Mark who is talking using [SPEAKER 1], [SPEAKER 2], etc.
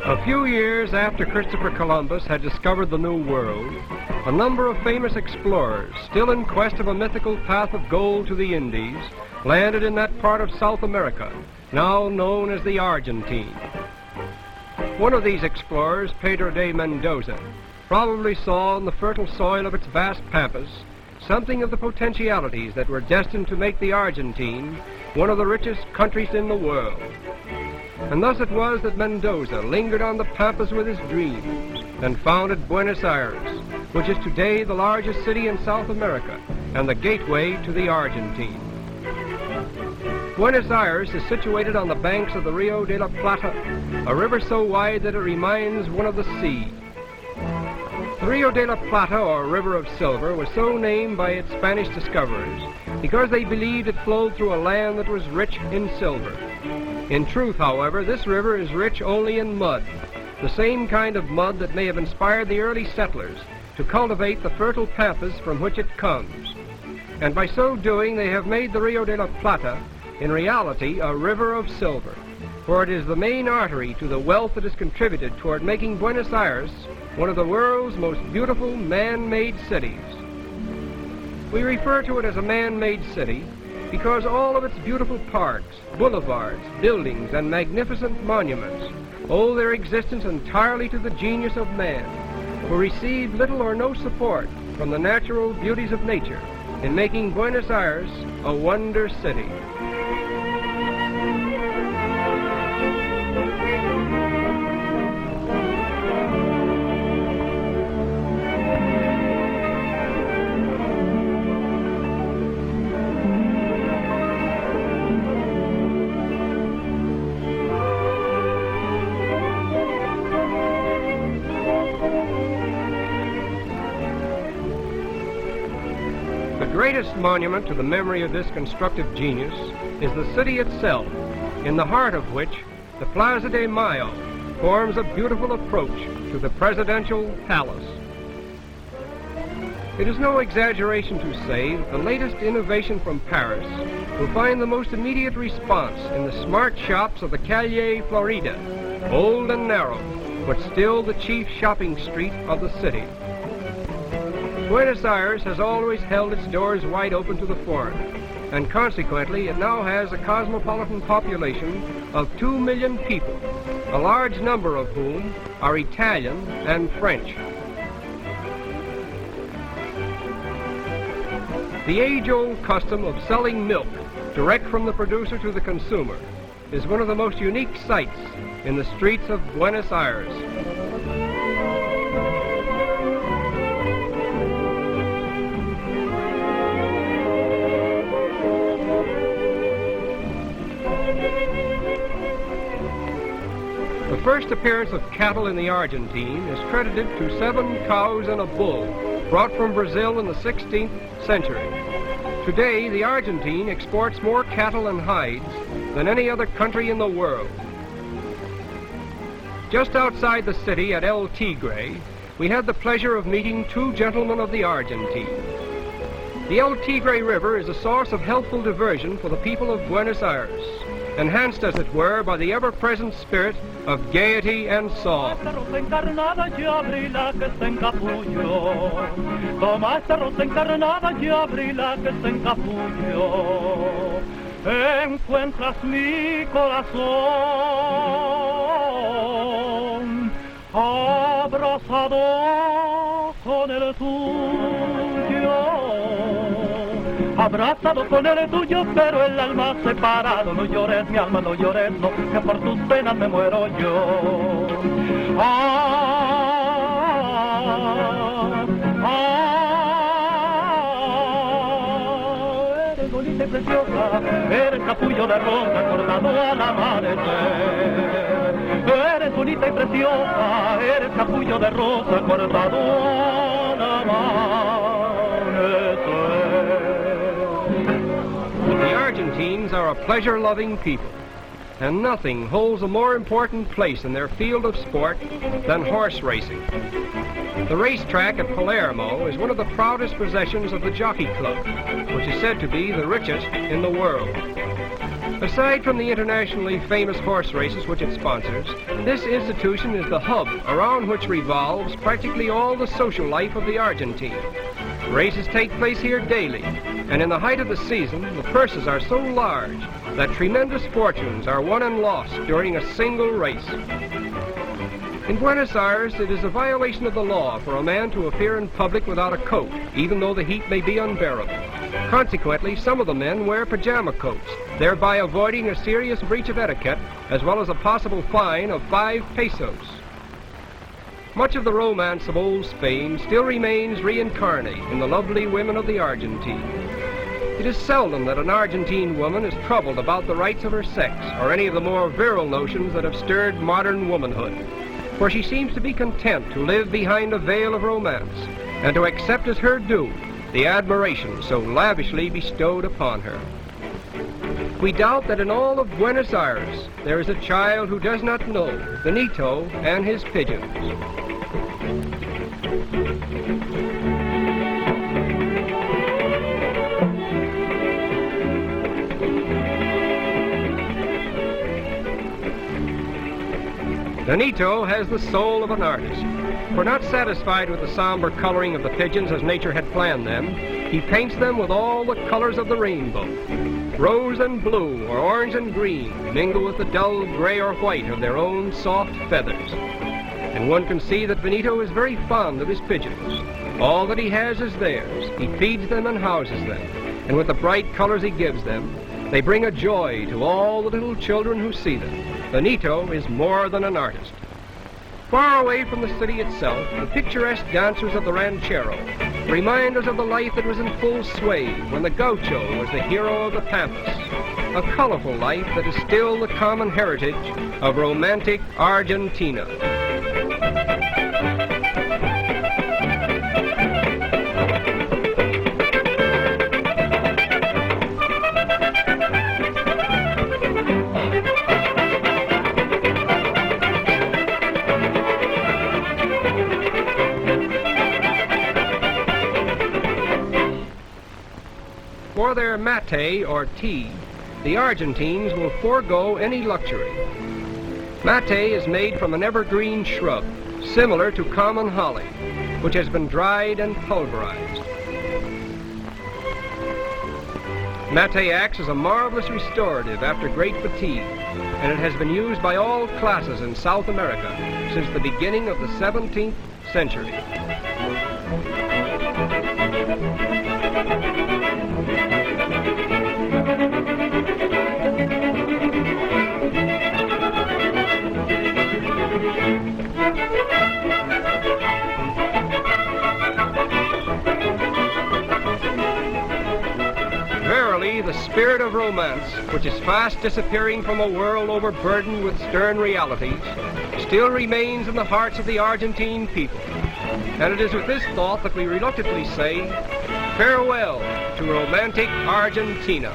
[SPEAKER 1] A few years after Christopher Columbus had discovered the New World, a number of famous explorers, still in quest of a mythical path of gold to the Indies, landed in that part of South America, now known as the Argentine. One of these explorers, Pedro de Mendoza, probably saw in the fertile soil of its vast pampas something of the potentialities that were destined to make the Argentine one of the richest countries in the world. And thus it was that Mendoza lingered on the pampas with his dreams and founded Buenos Aires, which is today the largest city in South America and the gateway to the Argentine. Buenos Aires is situated on the banks of the Rio de la Plata, a river so wide that it reminds one of the sea. The Rio de la Plata, or River of Silver, was so named by its Spanish discoverers because they believed it flowed through a land that was rich in silver. In truth, however, this river is rich only in mud, the same kind of mud that may have inspired the early settlers to cultivate the fertile pampas from which it comes. And by so doing, they have made the Rio de la Plata, in reality, a river of silver, for it is the main artery to the wealth that has contributed toward making Buenos Aires one of the world's most beautiful man-made cities. We refer to it as a man-made city because all of its beautiful parks, boulevards, buildings, and magnificent monuments owe their existence entirely to the genius of man, who received little or no support from the natural beauties of nature in making Buenos Aires a wonder city. The greatest monument to the memory of this constructive genius is the city itself, in the heart of which the Plaza de Mayo forms a beautiful approach to the presidential palace. It is no exaggeration to say that the latest innovation from Paris will find the most immediate response in the smart shops of the Calle Florida, old and narrow, but still the chief shopping street of the city. Buenos Aires has always held its doors wide open to the foreigner, and consequently it now has a cosmopolitan population of 2 million people, a large number of whom are Italian and French. The age-old custom of selling milk direct from the producer to the consumer is one of the most unique sights in the streets of Buenos Aires. The first appearance of cattle in the Argentine is credited to 7 cows and a bull brought from Brazil in the 16th century. Today, the Argentine exports more cattle and hides than any other country in the world. Just outside the city at El Tigre, we had the pleasure of meeting 2 gentlemen of the Argentine. The El Tigre River is a source of healthful diversion for the people of Buenos Aires, enhanced, as it were, by the ever-present spirit of gaiety and song.
[SPEAKER 2] Encuentras mi corazón abrazado con el tuyo. Abrazado con el tuyo, pero el alma separado. No llores, mi alma, no llores, no, que por tus penas me muero yo. Eres bonita y preciosa, eres capullo de rosa cortado al amanecer. Eres bonita y preciosa, eres capullo de rosa cortado al amanecer.
[SPEAKER 1] The Argentines are a pleasure-loving people, and nothing holds a more important place in their field of sport than horse racing. The racetrack at Palermo is one of the proudest possessions of the Jockey Club, which is said to be the richest in the world. Aside from the internationally famous horse races which it sponsors, this institution is the hub around which revolves practically all the social life of the Argentine. Races take place here daily, and in the height of the season, the purses are so large that tremendous fortunes are won and lost during a single race. In Buenos Aires, it is a violation of the law for a man to appear in public without a coat, even though the heat may be unbearable. Consequently, some of the men wear pajama coats, thereby avoiding a serious breach of etiquette, as well as a possible fine of 5 pesos. Much of the romance of old Spain still remains reincarnate in the lovely women of the Argentine. It is seldom that an Argentine woman is troubled about the rights of her sex or any of the more virile notions that have stirred modern womanhood, for she seems to be content to live behind a veil of romance and to accept as her due the admiration so lavishly bestowed upon her. We doubt that in all of Buenos Aires there is a child who does not know Benito and his pigeons. Benito has the soul of an artist, for not satisfied with the somber coloring of the pigeons as nature had planned them, he paints them with all the colors of the rainbow. Rose and blue, or orange and green, mingle with the dull gray or white of their own soft feathers. And one can see that Benito is very fond of his pigeons. All that he has is theirs. He feeds them and houses them, and with the bright colors he gives them, they bring a joy to all the little children who see them. Benito is more than an artist. Far away from the city itself, the picturesque dancers of the ranchero remind us of the life that was in full sway when the gaucho was the hero of the pampas, a colorful life that is still the common heritage of romantic Argentina. For their mate, or tea, the Argentines will forego any luxury. Mate is made from an evergreen shrub, similar to common holly, which has been dried and pulverized. Mate acts as a marvelous restorative after great fatigue, and it has been used by all classes in South America since the beginning of the 17th century. Verily, the spirit of romance, which is fast disappearing from a world overburdened with stern realities, still remains in the hearts of the Argentine people. And it is with this thought that we reluctantly say, farewell to romantic Argentina.